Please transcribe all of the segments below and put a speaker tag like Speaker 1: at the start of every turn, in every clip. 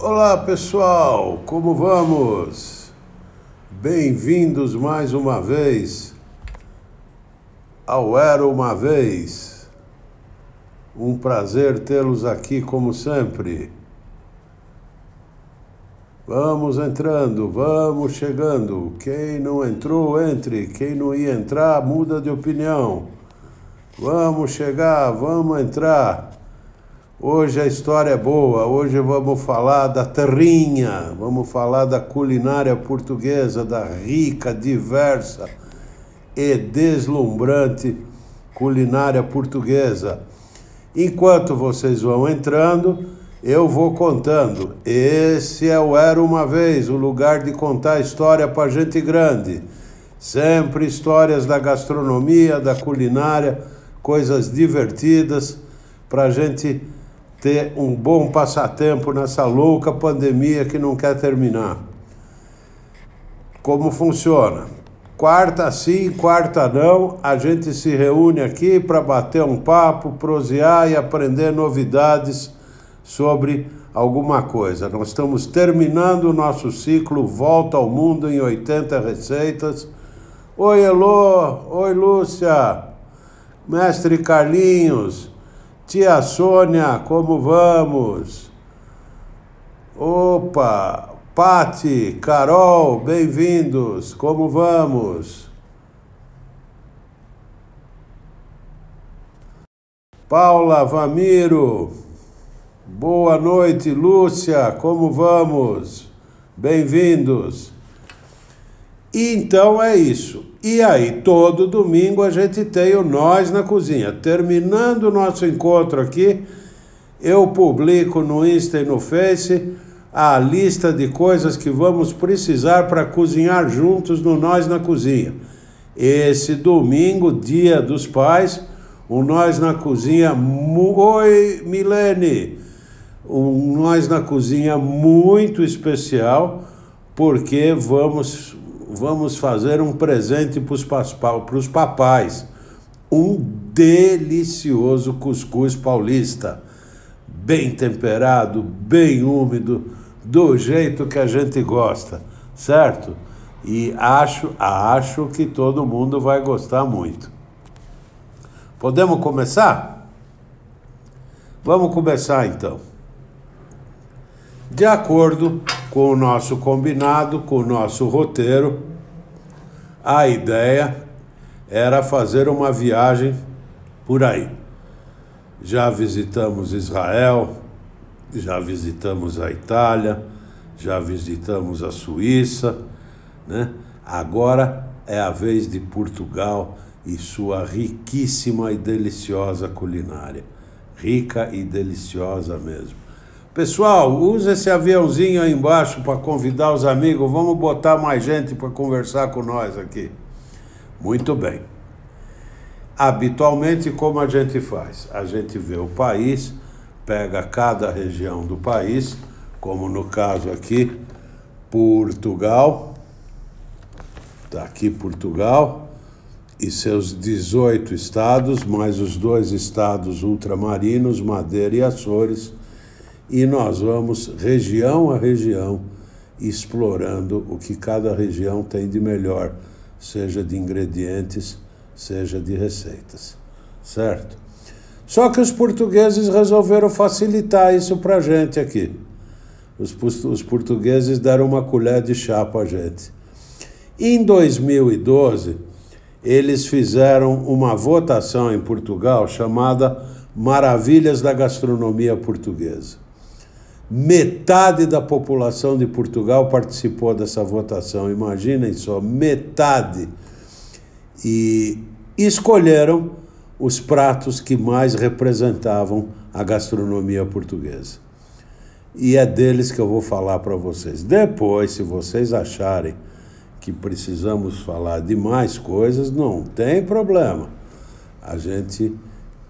Speaker 1: Olá pessoal, como vamos? Bem-vindos mais uma vez ao Era Uma Vez. Um prazer tê-los aqui como sempre. Vamos entrando, vamos chegando. Quem não entrou, entre. Quem não ia entrar, muda de opinião. Vamos chegar, vamos entrar. Hoje a história é boa, hoje vamos falar da terrinha, vamos falar da culinária portuguesa, da rica, diversa e deslumbrante culinária portuguesa. Enquanto vocês vão entrando, eu vou contando. Esse é o Era Uma Vez, o lugar de contar história para gente grande. Sempre histórias da gastronomia, da culinária, coisas divertidas para gente ter um bom passatempo nessa louca pandemia que não quer terminar. Como funciona? Quarta sim, quarta não, a gente se reúne aqui para bater um papo, prosear e aprender novidades sobre alguma coisa. Nós estamos terminando o nosso ciclo Volta ao Mundo em 80 receitas. Oi, Elô! Oi, Lúcia! Mestre Carlinhos! Tia Sônia, como vamos? Opa! Pati, Carol, bem-vindos! Como vamos? Paula, Vamiro, boa noite, Lúcia, como vamos? Bem-vindos! Então é isso. E aí, todo domingo a gente tem o Nós na Cozinha. Terminando o nosso encontro aqui, eu publico no Insta e no Face a lista de coisas que vamos precisar para cozinhar juntos no Nós na Cozinha. Esse domingo, Dia dos Pais, o Nós na Cozinha... Oi, Milene! Um Nós na Cozinha muito especial, porque vamos fazer um presente para os papais. Um delicioso cuscuz paulista. Bem temperado, bem úmido, do jeito que a gente gosta, certo? E acho que todo mundo vai gostar muito. Podemos começar? Vamos começar então. De acordo com o nosso combinado, com o nosso roteiro, a ideia era fazer uma viagem por aí. Já visitamos Israel, já visitamos a Itália, já visitamos a Suíça, né? Agora é a vez de Portugal e sua riquíssima e deliciosa culinária. Rica e deliciosa mesmo. Pessoal, usa esse aviãozinho aí embaixo para convidar os amigos. Vamos botar mais gente para conversar com nós aqui. Muito bem. Habitualmente, como a gente faz? A gente vê o país, pega cada região do país, como no caso aqui, Portugal. Está aqui Portugal e seus 18 estados, mais os 2 estados ultramarinos, Madeira e Açores. E nós vamos, região a região, explorando o que cada região tem de melhor, seja de ingredientes, seja de receitas, certo? Só que os portugueses resolveram facilitar isso para a gente aqui. Os portugueses deram uma colher de chá para a gente. Em 2012, eles fizeram uma votação em Portugal chamada Maravilhas da Gastronomia Portuguesa. Metade da população de Portugal participou dessa votação, imaginem só, metade. E escolheram os pratos que mais representavam a gastronomia portuguesa. E é deles que eu vou falar para vocês. Depois, se vocês acharem que precisamos falar de mais coisas, não tem problema. A gente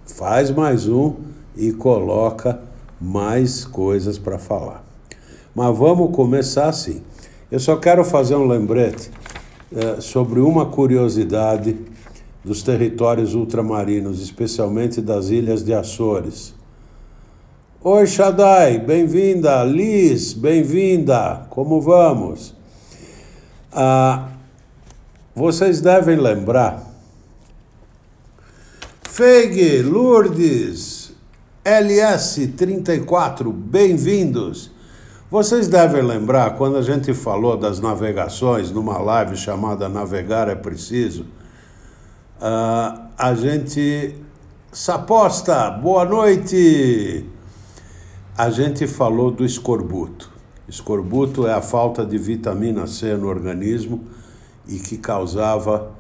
Speaker 1: faz mais um e coloca mais coisas para falar. Mas vamos começar assim. Eu só quero fazer um lembrete sobre uma curiosidade dos territórios ultramarinos, especialmente das ilhas de Açores. Oi, Shaddai, bem-vinda. Liz, bem-vinda. Como vamos? Vocês devem lembrar. Feig, Lourdes, LS34, bem-vindos. Vocês devem lembrar quando a gente falou das navegações numa live chamada Navegar é Preciso. A gente... Saposta, boa noite! A gente falou do escorbuto. Escorbuto é a falta de vitamina C no organismo e que causava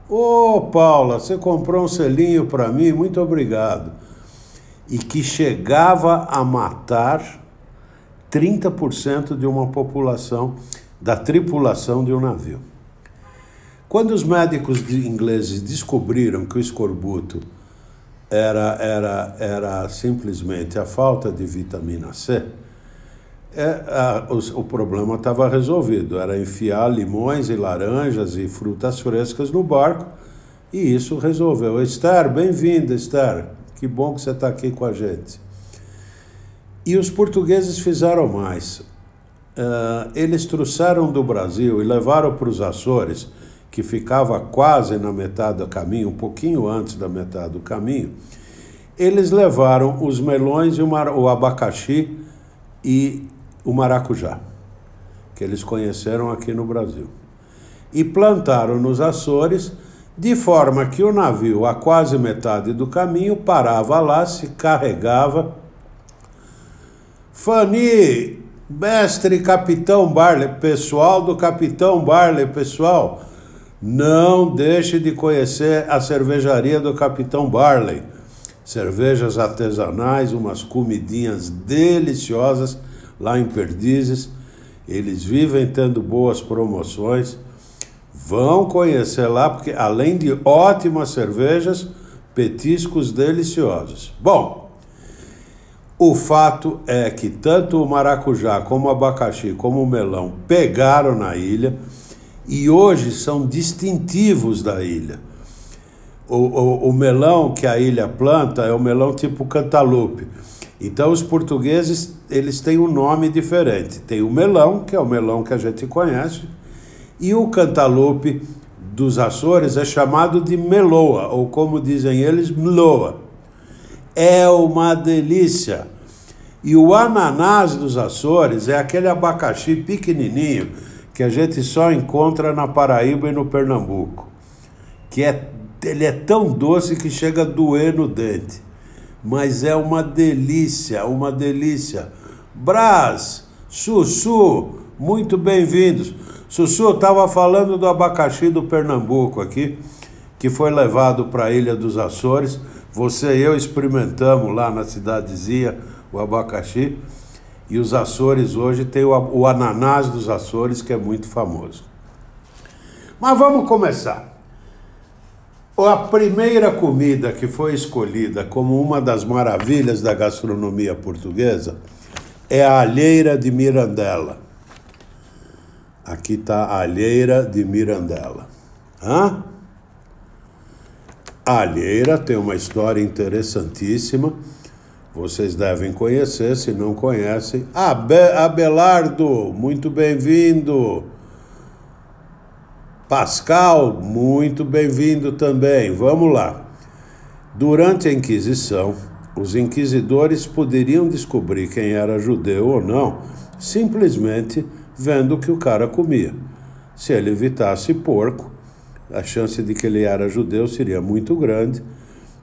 Speaker 1: Ô, Paula, você comprou um selinho para mim? Muito obrigado. E que chegava a matar 30% de uma população, da tripulação de um navio. Quando os médicos ingleses descobriram que o escorbuto era simplesmente a falta de vitamina C, o problema estava resolvido. Era enfiar limões e laranjas e frutas frescas no barco, e isso resolveu. Esther, bem-vinda, Esther. Que bom que você está aqui com a gente. E os portugueses fizeram mais. Eles trouxeram do Brasil e levaram para os Açores, que ficava quase na metade do caminho, um pouquinho antes da metade do caminho. Eles levaram os melões e o abacaxi e o maracujá, que eles conheceram aqui no Brasil. E plantaram nos Açores, de forma que o navio, a quase metade do caminho, parava lá, se carregava. Fanny, mestre Capitão Barley, pessoal do Capitão Barley, pessoal, não deixe de conhecer a cervejaria do Capitão Barley. Cervejas artesanais, umas comidinhas deliciosas lá em Perdizes. Eles vivem tendo boas promoções. Vão conhecer lá, porque além de ótimas cervejas, petiscos deliciosos. Bom, o fato é que tanto o maracujá, como o abacaxi, como o melão pegaram na ilha e hoje são distintivos da ilha. O melão que a ilha planta é o melão tipo cantaloupe. Então os portugueses, eles têm um nome diferente. Tem o melão, que é o melão que a gente conhece, e o cantaloupe dos Açores é chamado de meloa, ou como dizem eles, mloa. É uma delícia. E o ananás dos Açores é aquele abacaxi pequenininho que a gente só encontra na Paraíba e no Pernambuco. Ele é tão doce que chega a doer no dente. Mas é uma delícia, uma delícia. Brás, Sussu, muito bem-vindos. Sussu, estava falando do abacaxi do Pernambuco aqui, que foi levado para a Ilha dos Açores. Você e eu experimentamos lá na cidadezinha o abacaxi. E os Açores hoje tem o ananás dos Açores, que é muito famoso. Mas vamos começar. A primeira comida que foi escolhida como uma das maravilhas da gastronomia portuguesa é a alheira de Mirandela. Aqui está a alheira de Mirandela. A alheira tem uma história interessantíssima. Vocês devem conhecer, se não conhecem. Abelardo, muito bem-vindo. Pascal, muito bem-vindo também. Vamos lá. Durante a Inquisição, os inquisidores poderiam descobrir quem era judeu ou não, simplesmente vendo o que o cara comia. Se ele evitasse porco, a chance de que ele era judeu seria muito grande,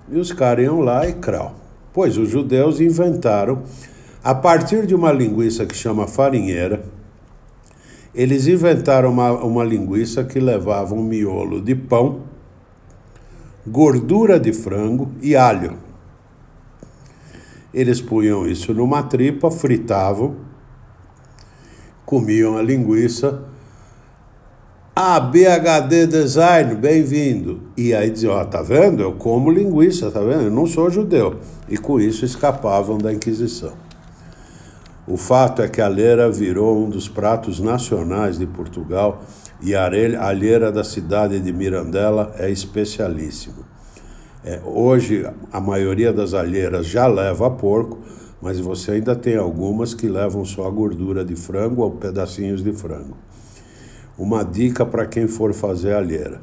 Speaker 1: e os caras iam lá e crau. Pois os judeus inventaram, a partir de uma linguiça que chama farinheira, eles inventaram uma linguiça que levava um miolo de pão, gordura de frango e alho. Eles punham isso numa tripa, fritavam, comiam a linguiça. BHD Design, bem-vindo. E aí diziam, tá vendo? Eu como linguiça, tá vendo? Eu não sou judeu. E com isso escapavam da Inquisição. O fato é que a alheira virou um dos pratos nacionais de Portugal e a alheira da cidade de Mirandela é especialíssima. Hoje, a maioria das alheiras já leva porco, mas você ainda tem algumas que levam só a gordura de frango ou pedacinhos de frango. Uma dica para quem for fazer alheira.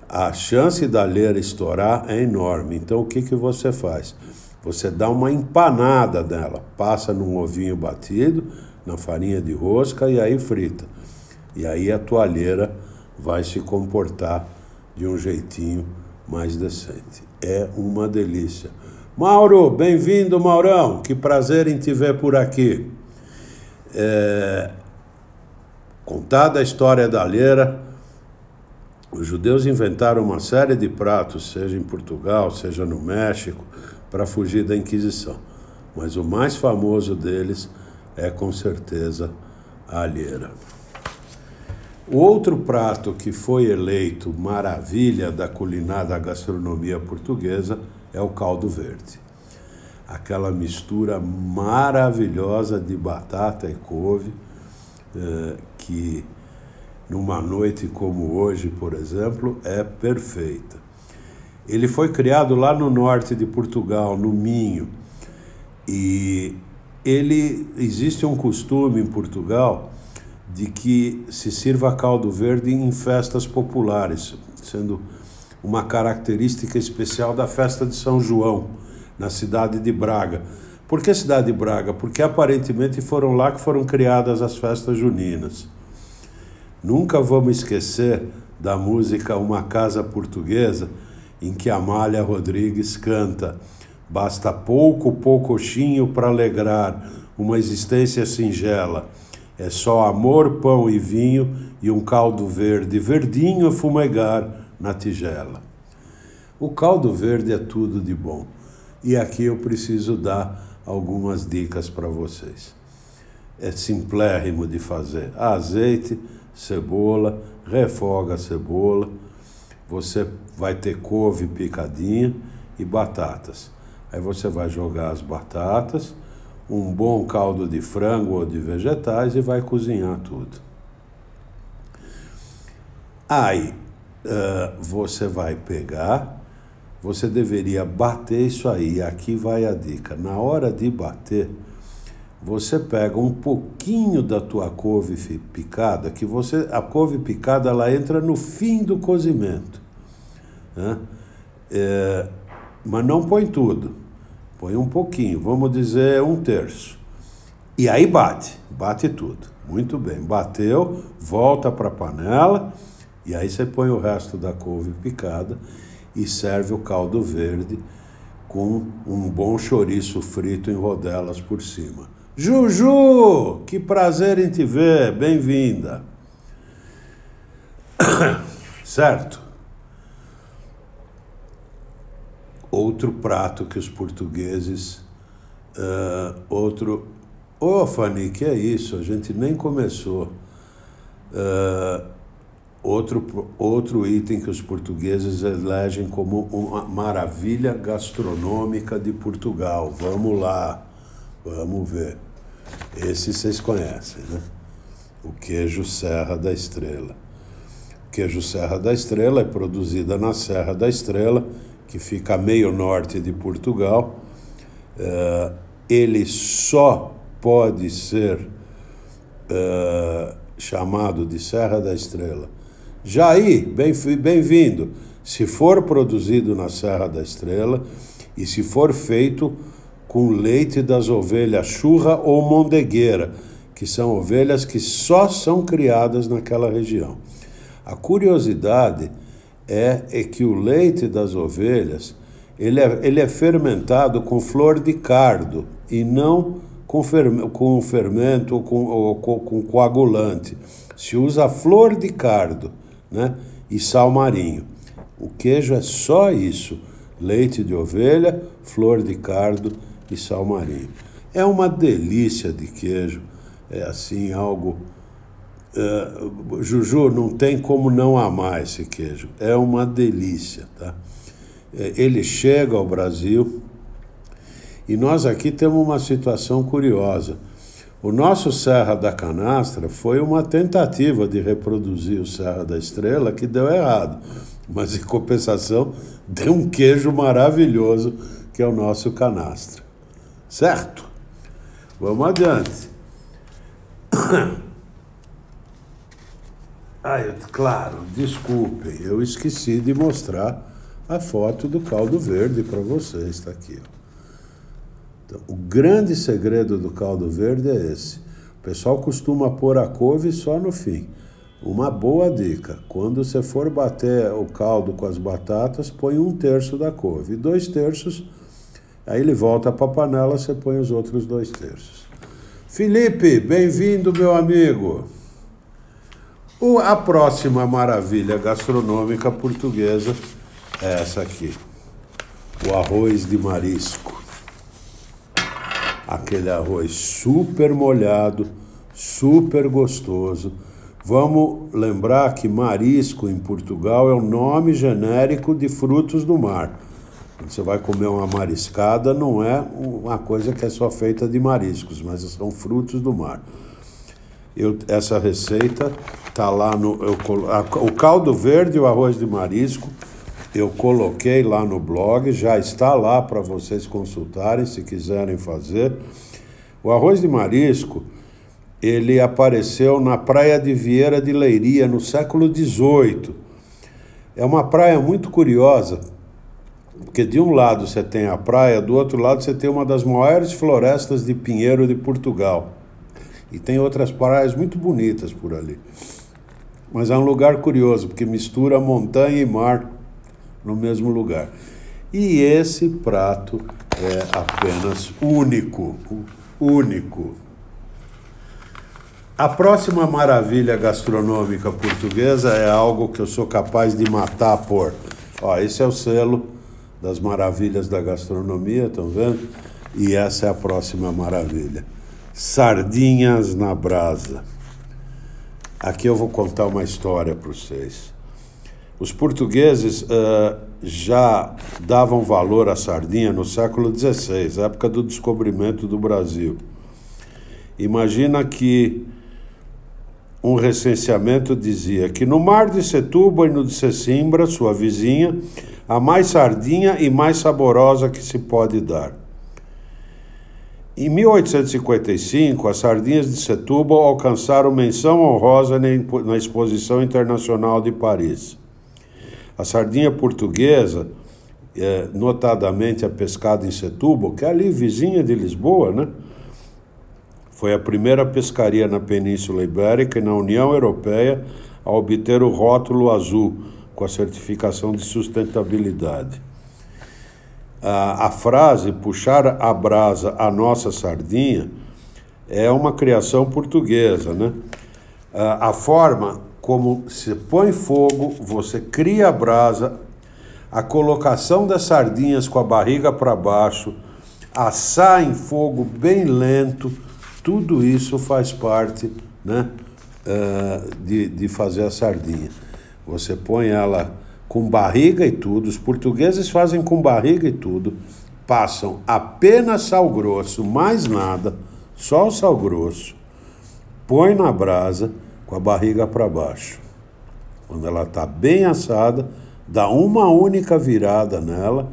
Speaker 1: A chance da alheira estourar é enorme, então o que você faz? Você dá uma empanada nela, passa num ovinho batido, na farinha de rosca e aí frita. E aí a tua alheira vai se comportar de um jeitinho mais decente. É uma delícia. Mauro, bem-vindo, Maurão. Que prazer em te ver por aqui. Contada a história da alheira, os judeus inventaram uma série de pratos, seja em Portugal, seja no México, para fugir da Inquisição. Mas o mais famoso deles é, com certeza, a alheira. O outro prato que foi eleito maravilha da culinária da gastronomia portuguesa é o caldo verde. Aquela mistura maravilhosa de batata e couve, que numa noite como hoje, por exemplo, é perfeita. Ele foi criado lá no norte de Portugal, no Minho, e existe um costume em Portugal de que se sirva caldo verde em festas populares, sendo uma característica especial da festa de São João, na cidade de Braga. Por que cidade de Braga? Porque aparentemente foram lá que foram criadas as festas juninas. Nunca vamos esquecer da música Uma Casa Portuguesa, em que Amália Rodrigues canta: basta poucochinho para alegrar uma existência singela. É só amor, pão e vinho e um caldo verde, verdinho a fumegar na tigela. O caldo verde é tudo de bom. E aqui eu preciso dar algumas dicas para vocês. É simplérrimo de fazer. Azeite, cebola, refoga a cebola. Você vai ter couve picadinha e batatas. Aí você vai jogar as batatas, um bom caldo de frango ou de vegetais e vai cozinhar tudo. Aí você vai pegar, você deveria bater isso aí. Aqui vai a dica. Na hora de bater, você pega um pouquinho da tua couve picada, a couve picada ela entra no fim do cozimento, né? Mas não põe tudo. Põe um pouquinho, vamos dizer 1/3. E aí bate tudo. Muito bem, bateu, volta para a panela e aí você põe o resto da couve picada e serve o caldo verde com um bom chouriço frito em rodelas por cima. Juju, que prazer em te ver, bem-vinda. Certo? Outro prato que os portugueses... Fanny, que é isso? A gente nem começou. Outro item que os portugueses elegem como uma maravilha gastronômica de Portugal. Vamos lá, vamos ver. Esse vocês conhecem, né? O queijo Serra da Estrela. O queijo Serra da Estrela é produzida na Serra da Estrela, que fica a meio norte de Portugal. Ele só pode ser chamado de Serra da Estrela. Jair, bem-vindo. Se for produzido na Serra da Estrela e se for feito com leite das ovelhas churra ou mondegueira, que são ovelhas que só são criadas naquela região. A curiosidade é que o leite das ovelhas ele é fermentado com flor de cardo e não com fermento ou com coagulante. Se usa flor de cardo, né, e sal marinho. O queijo é só isso: leite de ovelha, flor de cardo e sal marinho. É uma delícia de queijo, é assim algo... Juju, não tem como não amar esse queijo, é uma delícia, tá? Ele chega ao Brasil e nós aqui temos uma situação curiosa. O nosso Serra da Canastra foi uma tentativa de reproduzir o Serra da Estrela que deu errado. Mas, em compensação, tem um queijo maravilhoso, que é o nosso canastra. Certo? Vamos adiante. Claro, desculpem, eu esqueci de mostrar a foto do caldo verde para vocês. Está aqui, ó. Então, o grande segredo do caldo verde é esse. O pessoal costuma pôr a couve só no fim. Uma boa dica: quando você for bater o caldo com as batatas, põe 1/3 da couve. E 2/3, aí ele volta para a panela, você põe os outros 2/3. Felipe, bem-vindo, meu amigo. A próxima maravilha gastronômica portuguesa é essa aqui. O arroz de marisco. Aquele arroz super molhado, super gostoso. Vamos lembrar que marisco em Portugal é o nome genérico de frutos do mar. Quando você vai comer uma mariscada, não é uma coisa que é só feita de mariscos, mas são frutos do mar. Essa receita está lá no... o caldo verde e o arroz de marisco, eu coloquei lá no blog, já está lá para vocês consultarem se quiserem fazer. O arroz de marisco, ele apareceu na praia de Vieira de Leiria, no século XVIII. É uma praia muito curiosa, porque de um lado você tem a praia, do outro lado você tem uma das maiores florestas de pinheiro de Portugal. E tem outras praias muito bonitas por ali. Mas é um lugar curioso, porque mistura montanha e mar no mesmo lugar. E esse prato é apenas único. Único. A próxima maravilha gastronômica portuguesa é algo que eu sou capaz de matar por. Esse é o selo das maravilhas da gastronomia, estão vendo? E essa é a próxima maravilha. Sardinhas na brasa. Aqui eu vou contar uma história para vocês. Os portugueses já davam valor à sardinha no século XVI, época do descobrimento do Brasil. Imagina que um recenseamento dizia que no mar de Setúbal e no de Sesimbra, sua vizinha, a mais sardinha e mais saborosa que se pode dar. Em 1855, as sardinhas de Setúbal alcançaram menção honrosa na Exposição Internacional de Paris. A sardinha portuguesa, notadamente a pescada em Setúbal, que é ali vizinha de Lisboa, né? Foi a primeira pescaria na Península Ibérica e na União Europeia a obter o rótulo azul, com a certificação de sustentabilidade. A frase, puxar a brasa a nossa sardinha, é uma criação portuguesa, né? A forma como se põe fogo, você cria a brasa, a colocação das sardinhas com a barriga para baixo, assar em fogo bem lento, tudo isso faz parte, né, de fazer a sardinha. Você põe ela com barriga e tudo, os portugueses fazem com barriga e tudo, passam apenas sal grosso, mais nada, só o sal grosso, põe na brasa com a barriga para baixo. Quando ela está bem assada, dá uma única virada nela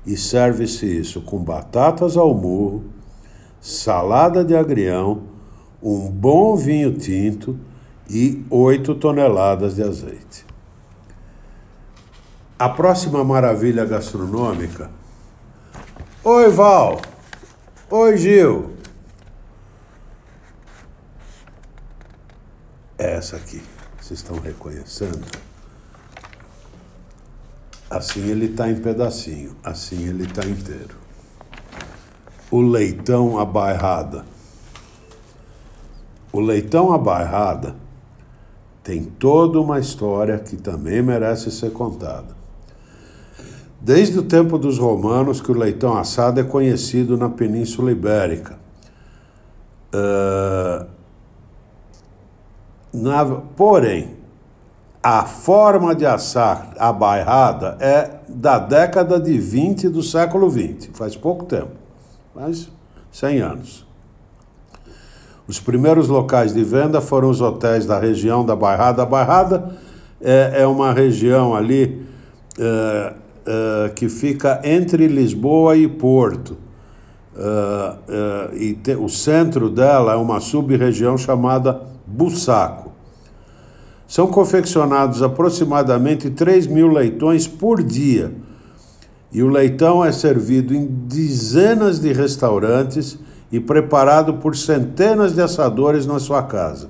Speaker 1: e serve-se isso com batatas ao murro, salada de agrião, um bom vinho tinto e 8 toneladas de azeite. A próxima maravilha gastronômica. Oi, Val. Oi, Gil. É essa aqui. Vocês estão reconhecendo? Assim ele está em pedacinho, assim ele está inteiro. O leitão à bairrada. O leitão à bairrada tem toda uma história que também merece ser contada. Desde o tempo dos romanos que o leitão assado é conhecido na Península Ibérica. Porém, a forma de assar a bairrada é da década de 20 do século XX, faz pouco tempo, mais 100 anos. Os primeiros locais de venda foram os hotéis da região da Bairrada. A Bairrada é uma região ali que fica entre Lisboa e Porto. O centro dela é uma sub-região chamada Bussaco. São confeccionados aproximadamente 3.000 leitões por dia. E o leitão é servido em dezenas de restaurantes e preparado por centenas de assadores na sua casa.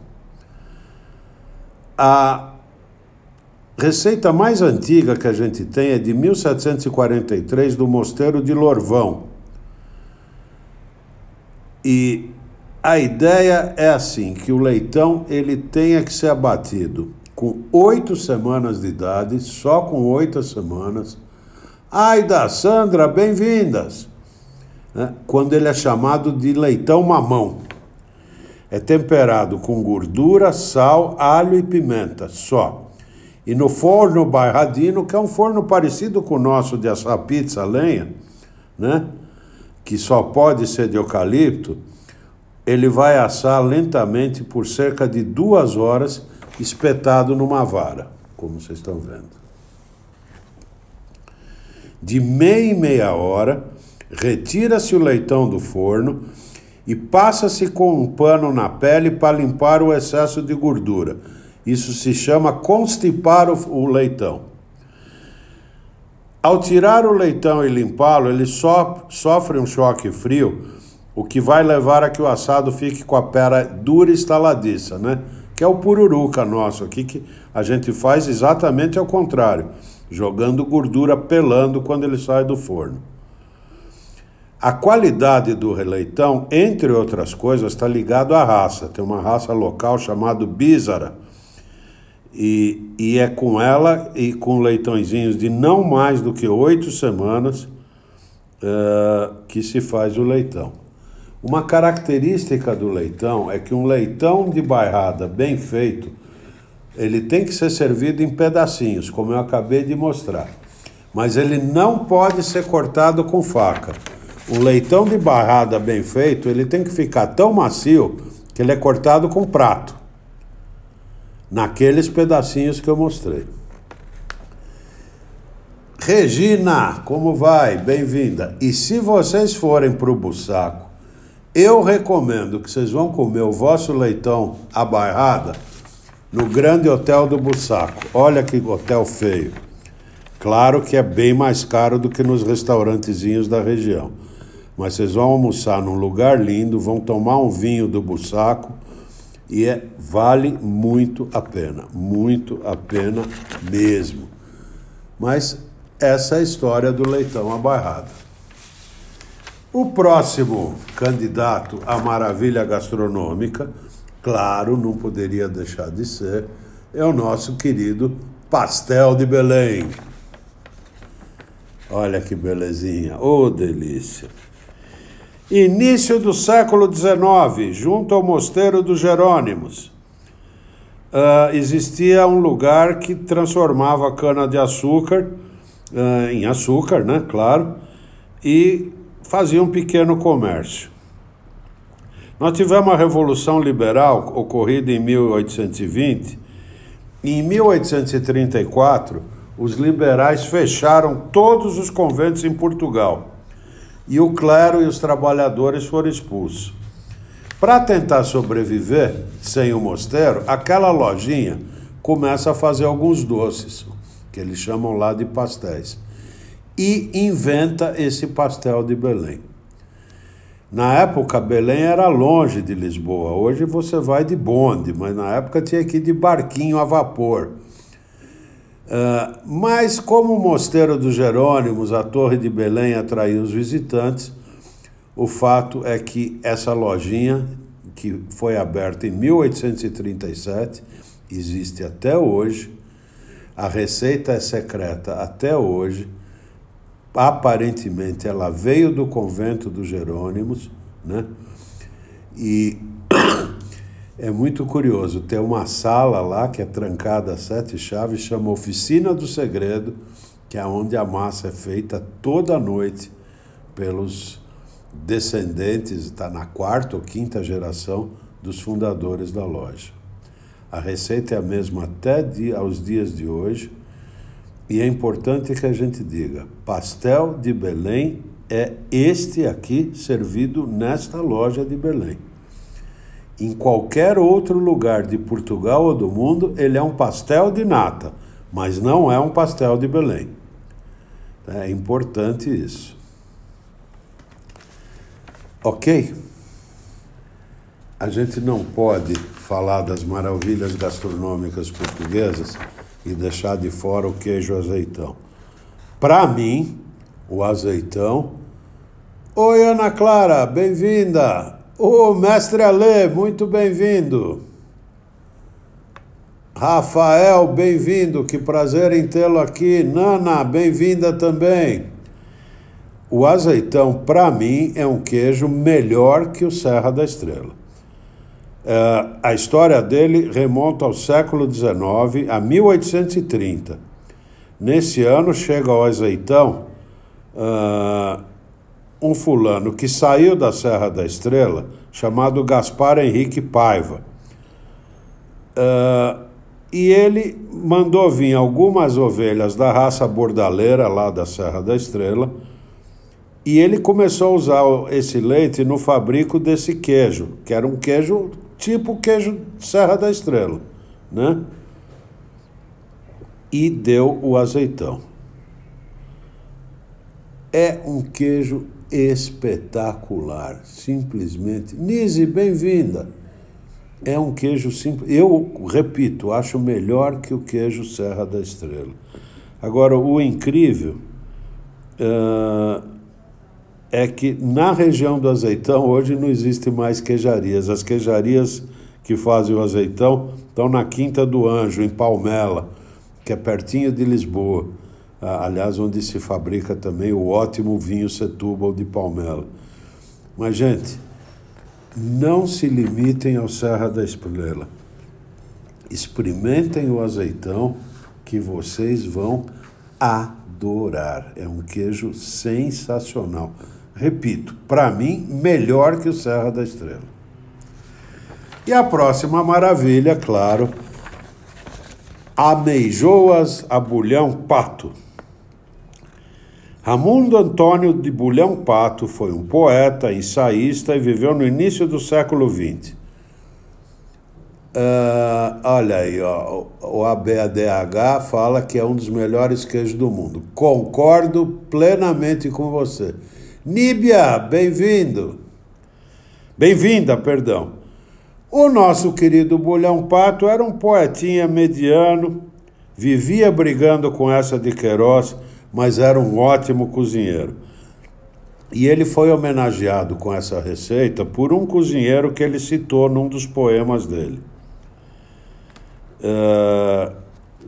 Speaker 1: A receita mais antiga que a gente tem é de 1743, do Mosteiro de Lorvão. E a ideia é assim, que o leitão ele tenha que ser abatido com 8 semanas de idade, só com 8 semanas. Aida, Sandra, bem-vindas! Quando ele é chamado de leitão mamão. É temperado com gordura, sal, alho e pimenta, só. E no forno bairradino, que é um forno parecido com o nosso de assar pizza a lenha, né? Que só pode ser de eucalipto, ele vai assar lentamente por cerca de 2 horas, espetado numa vara, como vocês estão vendo. De meia em meia hora, retira-se o leitão do forno e passa-se com um pano na pele para limpar o excesso de gordura. Isso se chama constipar o leitão. Ao tirar o leitão e limpá-lo, ele sofre um choque frio, o que vai levar a que o assado fique com a pele dura e estaladiça, né? Que é o pururuca nosso aqui, que a gente faz exatamente ao contrário, jogando gordura pelando quando ele sai do forno. A qualidade do leitão, entre outras coisas, está ligado à raça. Tem uma raça local chamada Bízara. E é com ela e com leitõezinhos de não mais do que 8 semanas que se faz o leitão. Uma característica do leitão é que um leitão de bairrada bem feito, ele tem que ser servido em pedacinhos, como eu acabei de mostrar. Mas ele não pode ser cortado com faca. Um leitão de bairrada bem feito, ele tem que ficar tão macio que ele é cortado com prato. Naqueles pedacinhos que eu mostrei. Regina, como vai? Bem-vinda. E se vocês forem para o Bussaco, eu recomendo que vocês vão comer o vosso leitão à bairrada no Grande Hotel do Bussaco. Olha que hotel feio. Claro que é bem mais caro do que nos restaurantezinhos da região. Mas vocês vão almoçar num lugar lindo, vão tomar um vinho do Bussaco e vale muito a pena mesmo. Mas essa é a história do leitão à bairrada. O próximo candidato à maravilha gastronômica, claro, não poderia deixar de ser, é o nosso querido pastel de Belém. Olha que belezinha, ô delícia. Início do século XIX, junto ao Mosteiro dos Jerônimos, existia um lugar que transformava a cana-de-açúcar em açúcar, né, claro, e fazia um pequeno comércio. Nós tivemos a Revolução Liberal, ocorrida em 1820, e em 1834, os liberais fecharam todos os conventos em Portugal. E o clero e os trabalhadores foram expulsos. Para tentar sobreviver sem o mosteiro, aquela lojinha começa a fazer alguns doces, que eles chamam lá de pastéis, e inventa esse pastel de Belém. Na época, Belém era longe de Lisboa. Hoje você vai de bonde, mas na época tinha que ir de barquinho a vapor. Mas como o Mosteiro dos Jerônimos, a Torre de Belém atraiu os visitantes, o fato é que essa lojinha, que foi aberta em 1837, existe até hoje, a receita é secreta até hoje, aparentemente ela veio do convento dos Jerônimos, né? E é muito curioso, tem uma sala lá que é trancada a 7 chaves, chama Oficina do Segredo, que é onde a massa é feita toda noite pelos descendentes, está na 4ª ou 5ª geração dos fundadores da loja. A receita é a mesma até aos dias de hoje, E é importante que a gente diga, pastel de Belém é este aqui servido nesta loja de Belém. Em qualquer outro lugar de Portugal ou do mundo, ele é um pastel de nata, mas não é um pastel de Belém. É importante isso. Ok? A gente não pode falar das maravilhas gastronômicas portuguesas e deixar de fora o queijo azeitão. Para mim, o azeitão... Oi, Ana Clara, bem-vinda! Ô, mestre Alê, muito bem-vindo. Rafael, bem-vindo, que prazer em tê-lo aqui. Nana, bem-vinda também. O azeitão, para mim, é um queijo melhor que o Serra da Estrela. A história dele remonta ao século XIX, a 1830. Nesse ano chega ao azeitão um fulano que saiu da Serra da Estrela, chamado Gaspar Henrique Paiva. E ele mandou vir algumas ovelhas da raça bordaleira, lá da Serra da Estrela, e ele começou a usar esse leite no fabrico desse queijo, que era um queijo tipo queijo Serra da Estrela, né? E deu o azeitão. É um queijo espetacular, simplesmente. Nise, bem-vinda. É um queijo simples. Eu, repito, acho melhor que o queijo Serra da Estrela. Agora, o incrível é que na região do azeitão hoje não existe mais queijarias. As queijarias que fazem o azeitão estão na Quinta do Anjo, em Palmela, que é pertinho de Lisboa. Aliás, onde se fabrica também o ótimo vinho Setúbal de Palmela. Mas, gente, não se limitem ao Serra da Estrela. Experimentem o azeitão que vocês vão adorar. É um queijo sensacional. Repito, para mim, melhor que o Serra da Estrela. E a próxima maravilha, claro, ameijoas a Bulhão Pato. Ramundo Antônio de Bulhão Pato foi um poeta, ensaísta e viveu no início do século XX. Olha aí, ó, o ABADH fala que é um dos melhores queijos do mundo. Concordo plenamente com você. Níbia, bem-vindo. Bem-vinda, perdão. O nosso querido Bulhão Pato era um poetinha mediano, vivia brigando com essa de Queiroz, mas era um ótimo cozinheiro. E ele foi homenageado com essa receita por um cozinheiro que ele citou num dos poemas dele.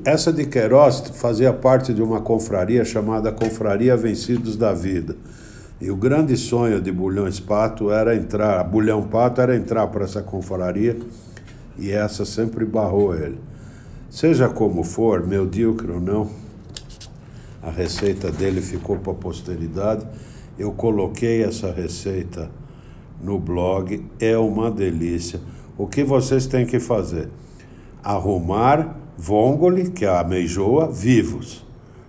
Speaker 1: Essa de Queiroz fazia parte de uma confraria chamada Confraria Vencidos da Vida. E o grande sonho de Bulhão Pato era entrar para essa confraria, e essa sempre barrou ele. Seja como for, medíocre ou não, a receita dele ficou para a posteridade. Eu coloquei essa receita no blog, é uma delícia. O que vocês têm que fazer? Arrumar vongole, que é a ameijoa, vivos,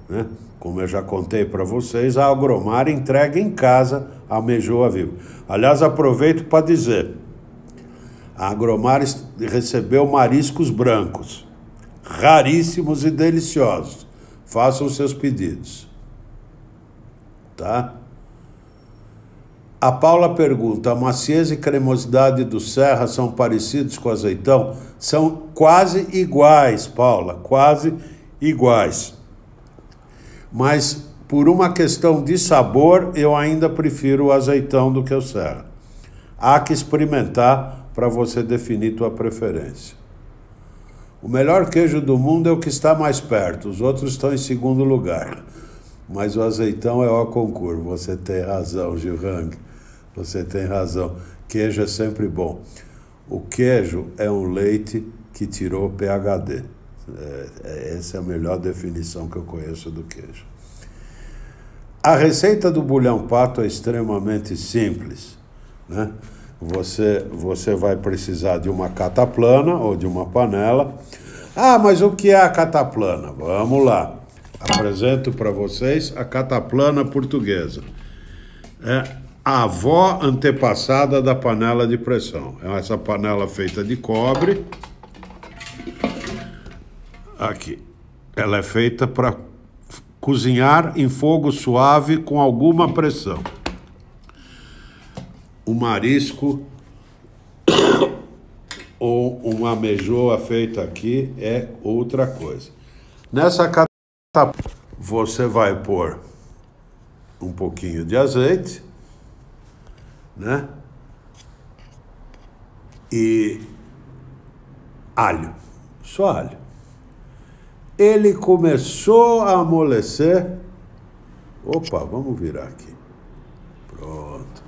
Speaker 1: né? Como eu já contei para vocês, a Agromar entrega em casa a ameijoa viva. Aliás, aproveito para dizer, a Agromar recebeu mariscos brancos, raríssimos e deliciosos. Façam seus pedidos. Tá? A Paula pergunta, a maciez e cremosidade do Serra são parecidos com o azeitão? São quase iguais, Paula, quase iguais. Mas, por uma questão de sabor, eu ainda prefiro o azeitão do que o Serra. Há que experimentar para você definir tua preferência. O melhor queijo do mundo é o que está mais perto, os outros estão em segundo lugar. Mas o azeitão é o concurso. Você tem razão, Gilhang. Você tem razão. Queijo é sempre bom. O queijo é um leite que tirou PhD. Essa é a melhor definição que eu conheço do queijo. A receita do Bulhão Pato é extremamente simples, né? Você vai precisar de uma cataplana ou de uma panela. Ah, mas o que é a cataplana? Vamos lá. Apresento para vocês a cataplana portuguesa. É a avó antepassada da panela de pressão. É essa panela feita de cobre. Aqui. Ela é feita para cozinhar em fogo suave com alguma pressão. Um marisco ou uma ameijoa feita aqui é outra coisa. Nessa catapulta você vai pôr um pouquinho de azeite, né? E alho, só alho. Ele começou a amolecer. Opa, vamos virar aqui. Pronto.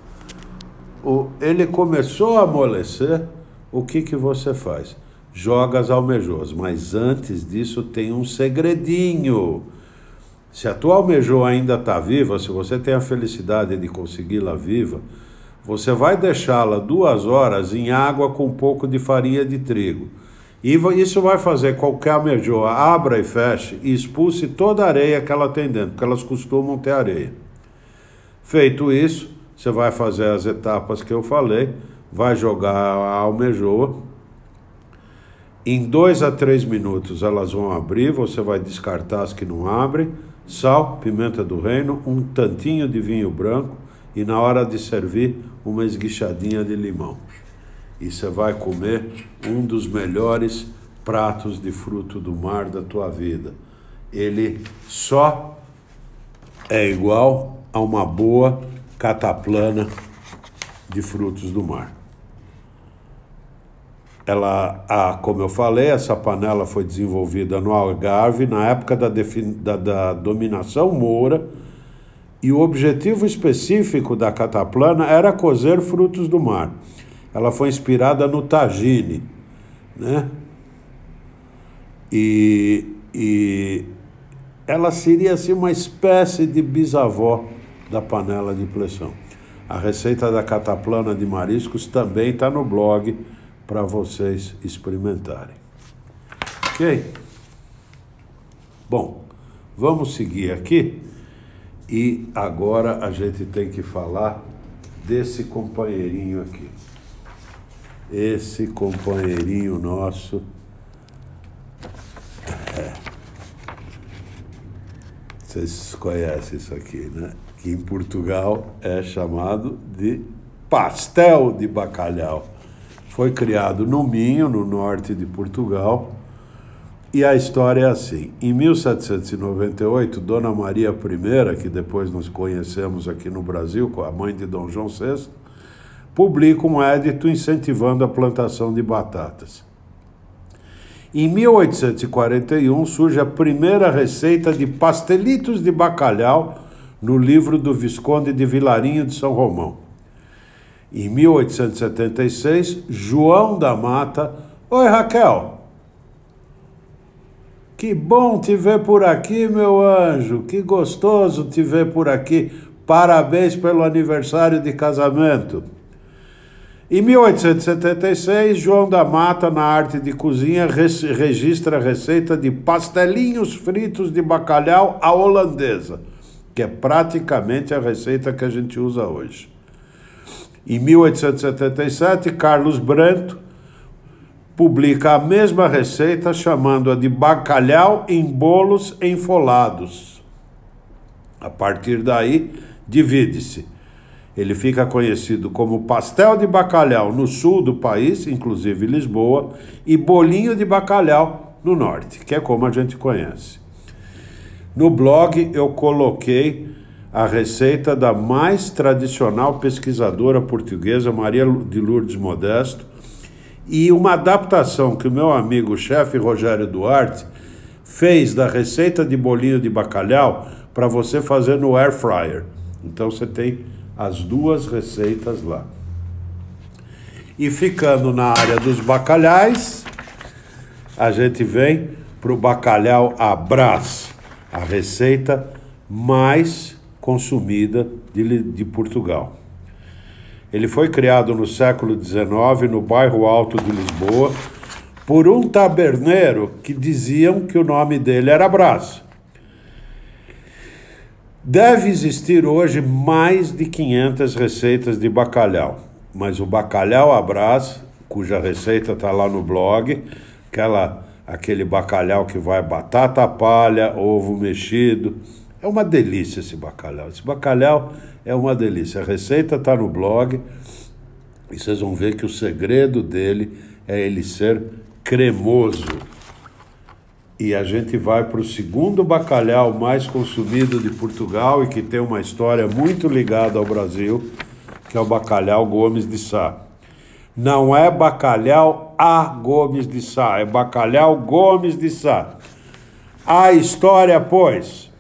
Speaker 1: Ele começou a amolecer. O que você faz? Joga as almejoas, mas antes disso tem um segredinho. Se a tua almejoa ainda está viva, se você tem a felicidade de consegui-la viva, você vai deixá-la 2 horas em água com um pouco de farinha de trigo. E isso vai fazer qualquer almejoa abra e feche e expulse toda a areia que ela tem dentro, porque elas costumam ter areia. Feito isso, você vai fazer as etapas que eu falei, vai jogar a almejoa. Em 2 a 3 minutos elas vão abrir, você vai descartar as que não abrem, sal, pimenta do reino, um tantinho de vinho branco e na hora de servir uma esguichadinha de limão. E você vai comer um dos melhores pratos de fruto do mar da tua vida. Ele só é igual a uma boa cataplana de frutos do mar. Como eu falei, essa panela foi desenvolvida no Algarve, na época da dominação moura, e o objetivo específico da cataplana era cozer frutos do mar. Ela foi inspirada no tagine, né? E ela seria assim uma espécie de bisavó da panela de pressão. A receita da cataplana de mariscos também está no blog para vocês experimentarem. Ok? Bom, vamos seguir aqui e agora a gente tem que falar desse companheirinho aqui. Esse companheirinho nosso vocês conhecem isso aqui, né? Que em Portugal é chamado de pastel de bacalhau. Foi criado no Minho, no norte de Portugal, e a história é assim. Em 1798, Dona Maria I, que depois nós conhecemos aqui no Brasil, com a mãe de Dom João VI, publica um édito incentivando a plantação de batatas. Em 1841, surge a primeira receita de pastelitos de bacalhau no livro do Visconde de Vilarinho de São Romão. Em 1876, João da Mata... Oi, Raquel! Que bom te ver por aqui, meu anjo! Que gostoso te ver por aqui! Parabéns pelo aniversário de casamento! Em 1876, João da Mata, na arte de cozinha, registra a receita de pastelinhos fritos de bacalhau à holandesa, que é praticamente a receita que a gente usa hoje. Em 1877, Carlos Brento publica a mesma receita, chamando-a de bacalhau em bolos enfolados. A partir daí, divide-se. Ele fica conhecido como pastel de bacalhau no sul do país, inclusive Lisboa, e bolinho de bacalhau no norte, que é como a gente conhece. No blog eu coloquei a receita da mais tradicional pesquisadora portuguesa, Maria de Lourdes Modesto, e uma adaptação que o meu amigo chefe Rogério Duarte fez da receita de bolinho de bacalhau para você fazer no air fryer. Então você tem as duas receitas lá. E ficando na área dos bacalhais, a gente vem para o bacalhau à Brás, a receita mais consumida de Portugal. Ele foi criado no século XIX, no bairro Alto de Lisboa, por um taberneiro que diziam que o nome dele era Brás. Deve existir hoje mais de 500 receitas de bacalhau, mas o bacalhau à Brás, cuja receita está lá no blog, aquele bacalhau que vai batata palha, ovo mexido, é uma delícia esse bacalhau. Esse bacalhau é uma delícia. A receita está no blog e vocês vão ver que o segredo dele é ele ser cremoso. E a gente vai para o segundo bacalhau mais consumido de Portugal e que tem uma história muito ligada ao Brasil, que é o bacalhau Gomes de Sá. Não é bacalhau a Gomes de Sá, é bacalhau Gomes de Sá. A história, pois: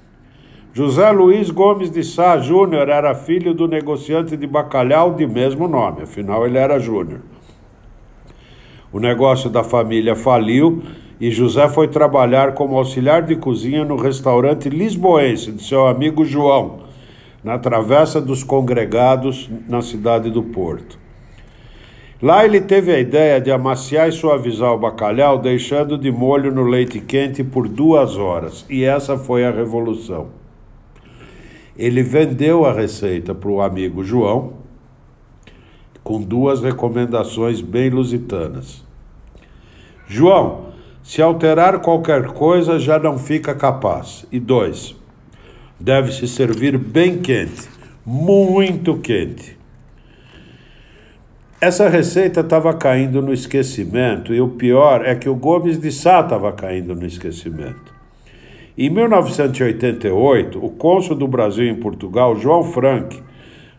Speaker 1: José Luiz Gomes de Sá Júnior era filho do negociante de bacalhau de mesmo nome, afinal ele era Júnior. O negócio da família faliu e José foi trabalhar como auxiliar de cozinha no restaurante lisboense de seu amigo João, na Travessa dos Congregados, na cidade do Porto. Lá ele teve a ideia de amaciar e suavizar o bacalhau, deixando de molho no leite quente por 2 horas, e essa foi a revolução. Ele vendeu a receita para o amigo João, com 2 recomendações bem lusitanas. João, se alterar qualquer coisa, já não fica capaz. E 2, deve-se servir bem quente, muito quente. Essa receita estava caindo no esquecimento, e o pior é que o Gomes de Sá estava caindo no esquecimento. Em 1988, o cônsul do Brasil em Portugal, João Frank,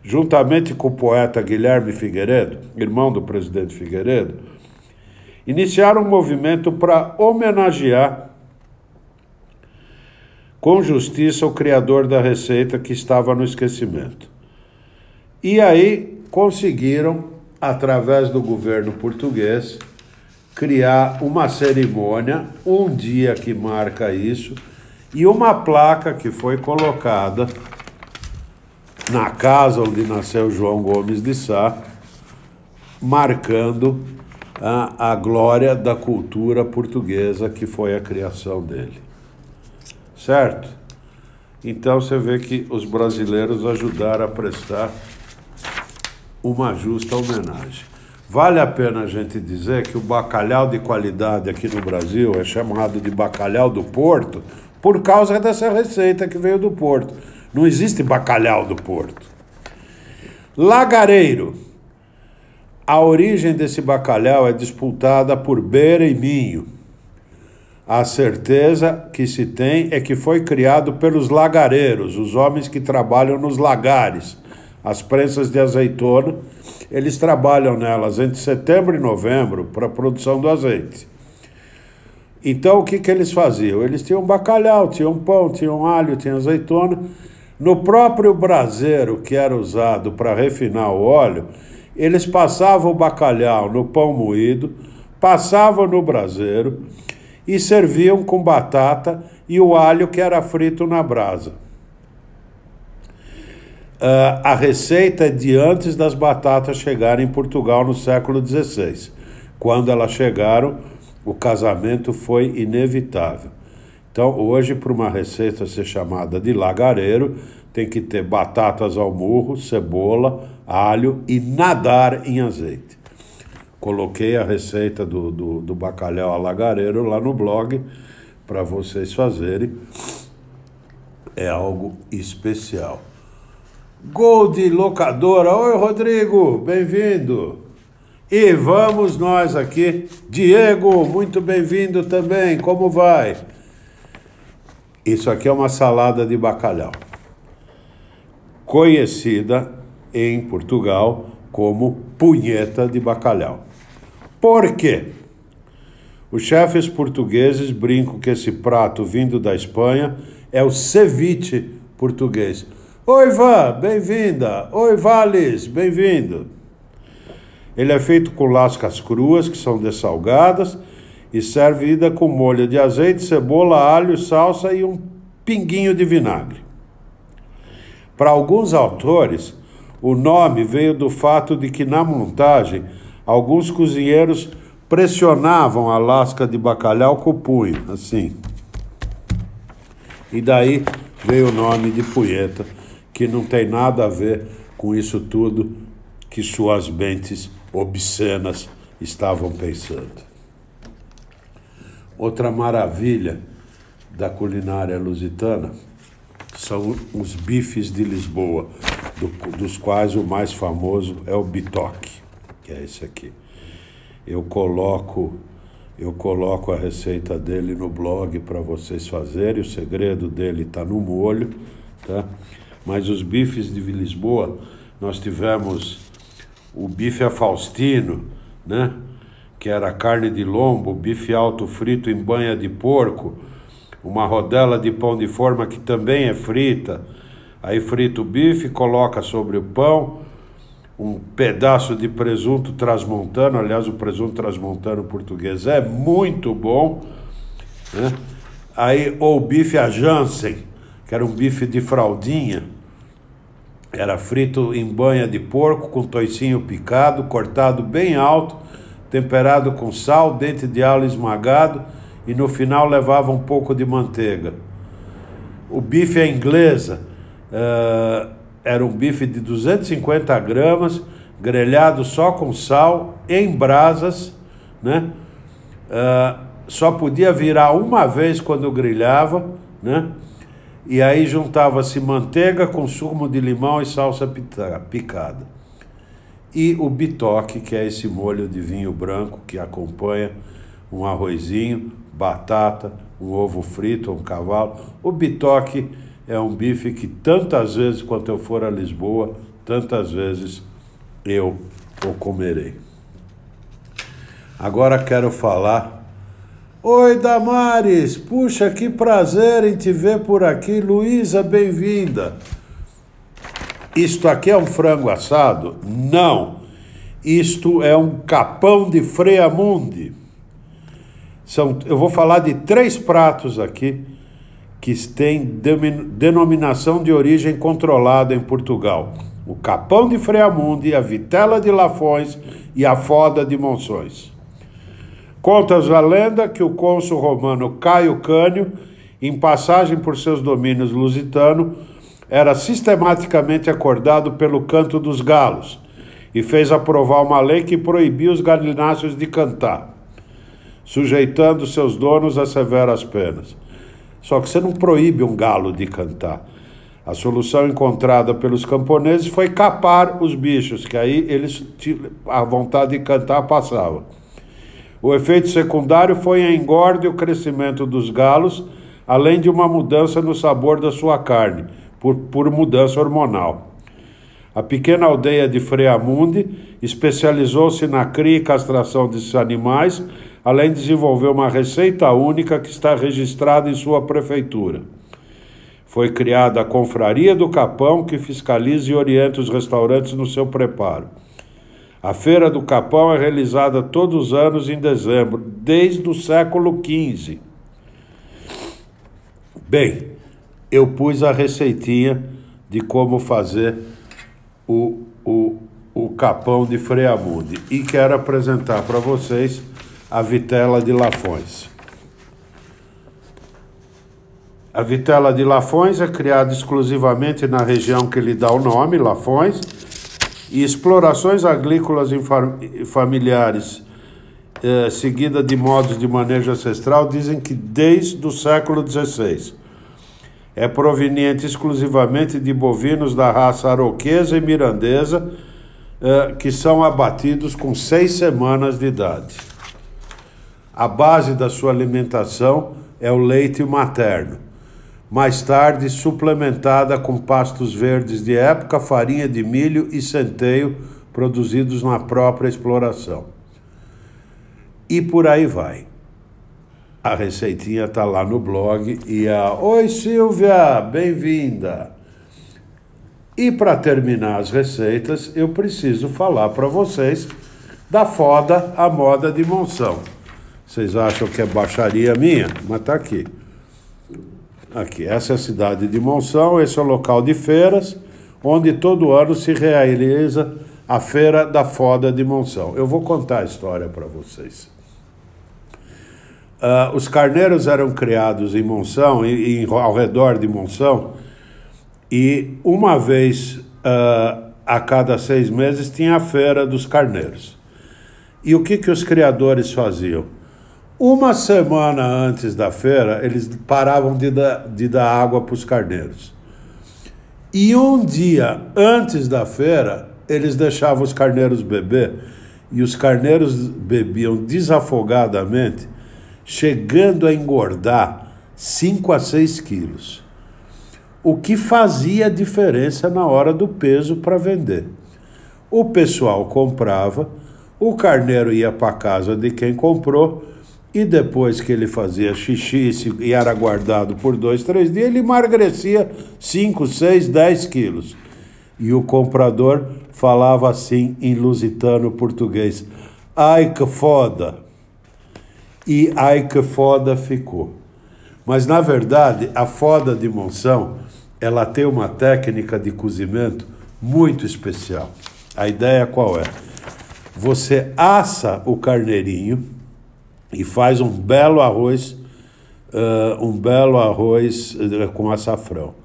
Speaker 1: juntamente com o poeta Guilherme Figueiredo, irmão do presidente Figueiredo, iniciaram um movimento para homenagear com justiça o criador da receita que estava no esquecimento. E aí conseguiram, através do governo português, criar uma cerimônia, um dia que marca isso, e uma placa que foi colocada na casa onde nasceu João Gomes de Sá, marcando a glória da cultura portuguesa, que foi a criação dele. Certo? Então você vê que os brasileiros ajudaram a prestar uma justa homenagem. Vale a pena a gente dizer que o bacalhau de qualidade aqui no Brasil é chamado de bacalhau do Porto por causa dessa receita que veio do Porto. Não existe bacalhau do Porto. Lagareiro. A origem desse bacalhau é disputada por Beira e Minho. A certeza que se tem é que foi criado pelos lagareiros, os homens que trabalham nos lagares, as prensas de azeitona. Eles trabalham nelas entre setembro e novembro para a produção do azeite. Então, o que eles faziam? Eles tinham bacalhau, tinham pão, tinham alho, tinham azeitona. No próprio braseiro que era usado para refinar o óleo, eles passavam o bacalhau no pão moído, passavam no braseiro e serviam com batata e o alho que era frito na brasa. A receita é de antes das batatas chegarem em Portugal no século XVI. Quando elas chegaram, o casamento foi inevitável. Então, hoje, para uma receita ser chamada de lagareiro, tem que ter batatas ao murro, cebola, alho e nadar em azeite. Coloquei a receita do bacalhau a lagareiro lá no blog para vocês fazerem. É algo especial. Gold Locadora. Oi, Rodrigo, bem-vindo. E vamos nós aqui. Diego, muito bem-vindo também. Como vai? Isso aqui é uma salada de bacalhau, conhecida em Portugal como punheta de bacalhau. Por quê? Os chefes portugueses brincam que esse prato vindo da Espanha é o ceviche português. Oi, Vã, bem-vinda. Oi, Vales, bem-vindo. Ele é feito com lascas cruas, que são dessalgadas, e servida com molho de azeite, cebola, alho, salsa e um pinguinho de vinagre. Para alguns autores, o nome veio do fato de que, na montagem, alguns cozinheiros pressionavam a lasca de bacalhau com o punho, assim. E daí veio o nome de punheta, que não tem nada a ver com isso tudo que suas mentes obscenas estavam pensando. Outra maravilha da culinária lusitana são os bifes de Lisboa, dos quais o mais famoso é o bitoque, que é esse aqui. Eu coloco a receita dele no blog para vocês fazerem. O segredo dele está no molho, tá? Mas os bifes de Lisboa, nós tivemos o bife a Faustino, né? Que era carne de lombo, bife alto frito em banha de porco, uma rodela de pão de forma que também é frita. Aí frita o bife, coloca sobre o pão um pedaço de presunto transmontano. Aliás, o presunto transmontano português é muito bom, né? Aí, ou o bife a Jansen, que era um bife de fraldinha, era frito em banha de porco com toicinho picado, cortado bem alto, temperado com sal, dente de alho esmagado, e no final levava um pouco de manteiga. O bife à inglesa era um bife de 250 gramas, grelhado só com sal, em brasas, né? Só podia virar uma vez quando grelhava, né? E aí juntava-se manteiga com sumo de limão e salsa picada. E o bitoque, que é esse molho de vinho branco que acompanha um arrozinho, batata, um ovo frito, um cavalo. O bitoque é um bife que tantas vezes quanto eu for a Lisboa, tantas vezes eu o comerei. Agora quero falar... Oi, Damares! Puxa, que prazer em te ver por aqui. Luísa, bem-vinda. Isto aqui é um frango assado? Não. Isto é um capão de Freamundi. Eu vou falar de 3 pratos aqui que têm denominação de origem controlada em Portugal. O capão de Freamundi, a vitela de Lafões e a foda de Monções. Conta-nos a lenda que o cônsul romano Caio Cânio, em passagem por seus domínios lusitanos, era sistematicamente acordado pelo canto dos galos e fez aprovar uma lei que proibia os galináceos de cantar, sujeitando seus donos a severas penas. Só que você não proíbe um galo de cantar. A solução encontrada pelos camponeses foi capar os bichos, que aí a vontade de cantar passava. O efeito secundário foi a engorda e o crescimento dos galos, além de uma mudança no sabor da sua carne, por mudança hormonal. A pequena aldeia de Freamundi especializou-se na cria e castração desses animais, além de desenvolver uma receita única que está registrada em sua prefeitura. Foi criada a Confraria do Capão, que fiscaliza e orienta os restaurantes no seu preparo. A Feira do Capão é realizada todos os anos em dezembro, desde o século XV. Bem, eu pus a receitinha de como fazer o capão de Freamundi e quero apresentar para vocês a vitela de Lafões. A vitela de Lafões é criada exclusivamente na região que lhe dá o nome, Lafões, e explorações agrícolas e familiares, seguida de modos de manejo ancestral, dizem que desde o século XVI. É proveniente exclusivamente de bovinos da raça aroquesa e mirandesa, que são abatidos com 6 semanas de idade. A base da sua alimentação é o leite materno, mais tarde suplementada com pastos verdes de época, farinha de milho e centeio produzidos na própria exploração. E por aí vai. A receitinha está lá no blog e Oi, Silvia, bem-vinda! E para terminar as receitas, eu preciso falar para vocês da foda à moda de Monção. Vocês acham que é baixaria minha? Mas está aqui. Aqui, essa é a cidade de Monção, esse é o local de feiras, onde todo ano se realiza a Feira da Foda de Monção. Eu vou contar a história para vocês. Os carneiros eram criados em Monção, ao redor de Monção, e uma vez a cada 6 meses tinha a feira dos carneiros. E o que os criadores faziam? Uma semana antes da feira, eles paravam de dar água para os carneiros. E um dia antes da feira, eles deixavam os carneiros beber, e os carneiros bebiam desafogadamente, chegando a engordar 5 a 6 quilos. O que fazia diferença na hora do peso para vender. O pessoal comprava, o carneiro ia para a casa de quem comprou, e depois que ele fazia xixi e era guardado por 2, 3 dias, ele emagrecia 5, 6, 10 quilos. E o comprador falava assim em lusitano português: ai que foda! E ai que foda ficou. Mas, na verdade, a foda de Monção, ela tem uma técnica de cozimento muito especial. A ideia qual é? Você assa o carneirinho e faz um belo arroz com açafrão.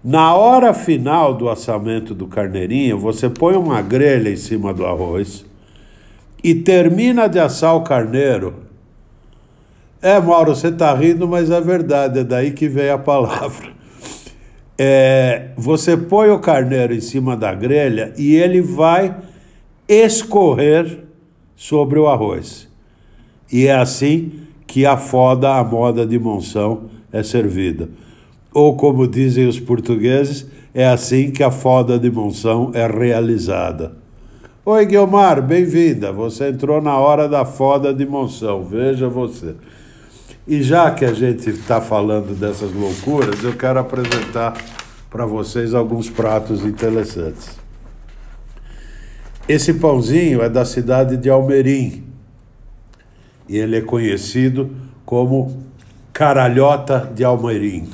Speaker 1: Na hora final do assamento do carneirinho, você põe uma grelha em cima do arroz e termina de assar o carneiro. Mauro, você está rindo, mas é verdade, é daí que vem a palavra. Você põe o carneiro em cima da grelha e ele vai escorrer sobre o arroz. E é assim que a moda de Monção é servida. Ou, como dizem os portugueses, é assim que a foda de Monção é realizada. Oi, Guilmar, bem-vinda. Você entrou na hora da foda de Monção, veja você. E já que a gente está falando dessas loucuras, eu quero apresentar para vocês alguns pratos interessantes. Esse pãozinho é da cidade de Almerim, e ele é conhecido como caralhota de Almerim.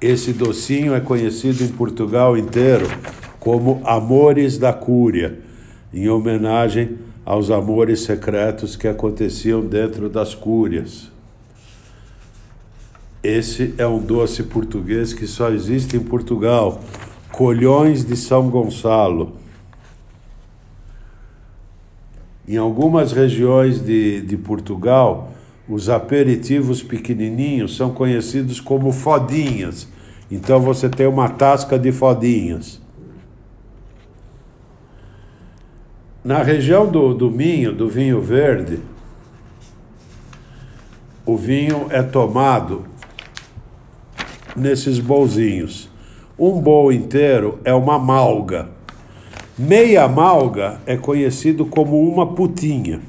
Speaker 1: Esse docinho é conhecido em Portugal inteiro como Amores da Cúria, em homenagem aos amores secretos que aconteciam dentro das cúrias. Esse é um doce português que só existe em Portugal, colhões de São Gonçalo. Em algumas regiões de Portugal, os aperitivos pequenininhos são conhecidos como fodinhas. Então você tem uma tasca de fodinhas. Na região do Minho, do vinho verde, o vinho é tomado nesses bolzinhos. Um bowl inteiro é uma malga. Meia malga é conhecido como uma putinha.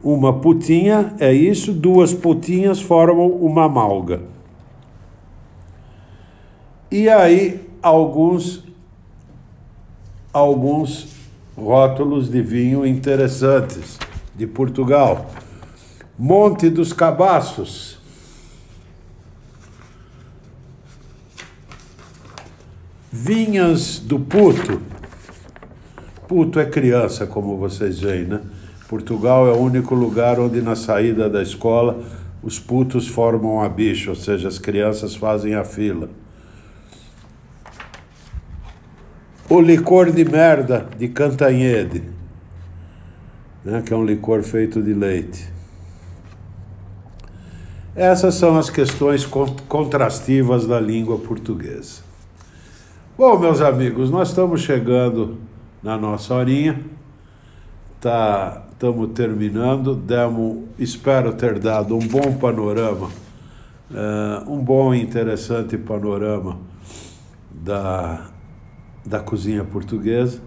Speaker 1: Uma putinha é isso, 2 putinhas formam uma malga. E aí, alguns rótulos de vinho interessantes de Portugal. Monte dos Cabaços. Vinhas do Puto. Puto é criança, como vocês veem, né? Portugal é o único lugar onde, na saída da escola, os putos formam a bicha, ou seja, as crianças fazem a fila. O licor de merda de Cantanhede, né, que é um licor feito de leite. Essas são as questões contrastivas da língua portuguesa. Bom, meus amigos, nós estamos chegando na nossa horinha. Estamos terminando. Espero ter dado um bom panorama, um bom e interessante panorama da cozinha portuguesa.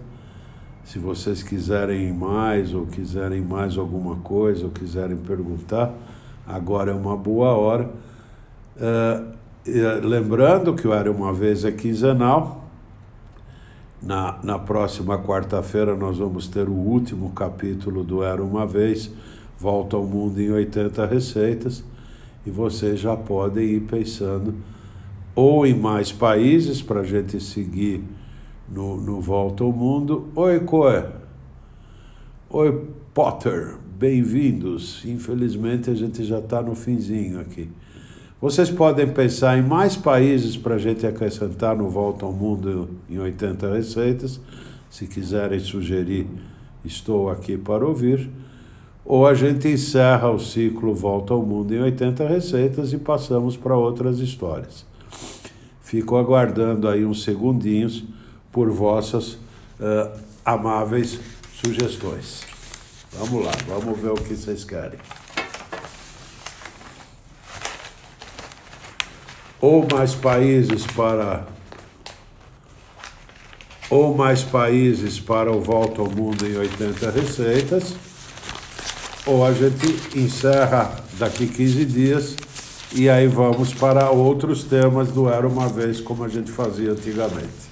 Speaker 1: Se vocês quiserem mais, ou quiserem mais alguma coisa, ou quiserem perguntar, agora é uma boa hora. Lembrando que o Era Uma Vez é quinzenal. Na próxima quarta-feira nós vamos ter o último capítulo do Era Uma Vez, Volta ao Mundo em 80 Receitas, e vocês já podem ir pensando ou em mais países para a gente seguir no Volta ao Mundo. Oi, Coe. Oi, Potter. bem-vindos. Infelizmente, a gente já está no finzinho aqui. Vocês podem pensar em mais países para a gente acrescentar no Volta ao Mundo em 80 receitas. Se quiserem sugerir, estou aqui para ouvir. Ou a gente encerra o ciclo Volta ao Mundo em 80 receitas e passamos para outras histórias. Fico aguardando aí uns segundinhos por vossas amáveis sugestões. Vamos lá, vamos ver o que vocês querem. Ou mais países para o Volta ao Mundo em 80 receitas, ou a gente encerra daqui 15 dias e aí vamos para outros temas do Era Uma Vez, como a gente fazia antigamente.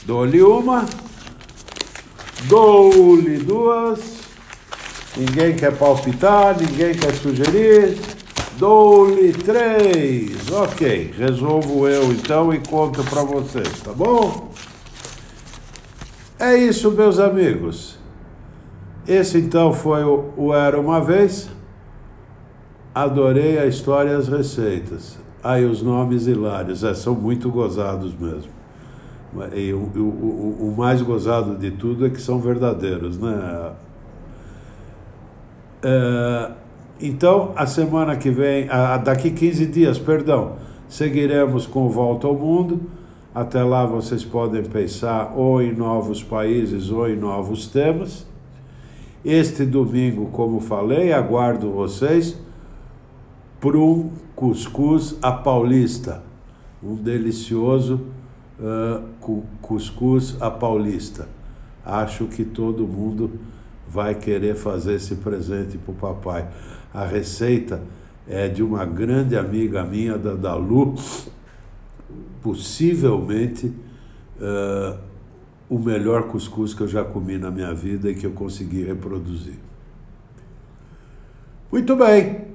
Speaker 1: Dou-lhe uma, dou-lhe duas, ninguém quer palpitar, ninguém quer sugerir, dou-lhe três. Ok, resolvo eu então e conto para vocês, tá bom? É isso, meus amigos. Esse então foi o Era Uma Vez. Adorei a história e as receitas. Aí os nomes hilários, são muito gozados mesmo. E o mais gozado de tudo é que são verdadeiros, né? Então, a semana que vem, daqui 15 dias, perdão, seguiremos com Volta ao Mundo. Até lá vocês podem pensar ou em novos países ou em novos temas. Este domingo, como falei, aguardo vocês por um cuscuz à paulista, um delicioso cuscuz à paulista. Acho que todo mundo vai querer fazer esse presente para o papai. A receita é de uma grande amiga minha, da Dalu, possivelmente o melhor cuscuz que eu já comi na minha vida e que eu consegui reproduzir. Muito bem,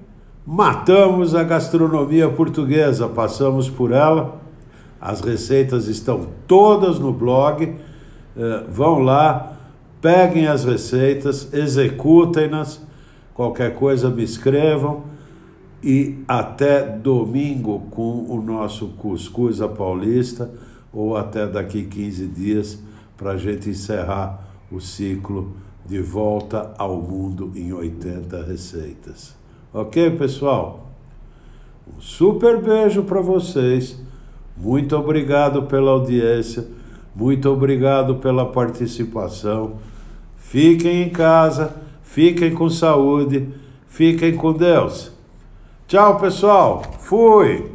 Speaker 1: matamos a gastronomia portuguesa, passamos por ela. As receitas estão todas no blog. Vão lá, peguem as receitas, executem-nas. Qualquer coisa me escrevam. E até domingo com o nosso cuscuz à paulista, ou até daqui 15 dias, para a gente encerrar o ciclo de Volta ao Mundo em 80 receitas. Ok, pessoal? Um super beijo para vocês. Muito obrigado pela audiência. Muito obrigado pela participação. Fiquem em casa, fiquem com saúde, fiquem com Deus. Tchau, pessoal. Fui!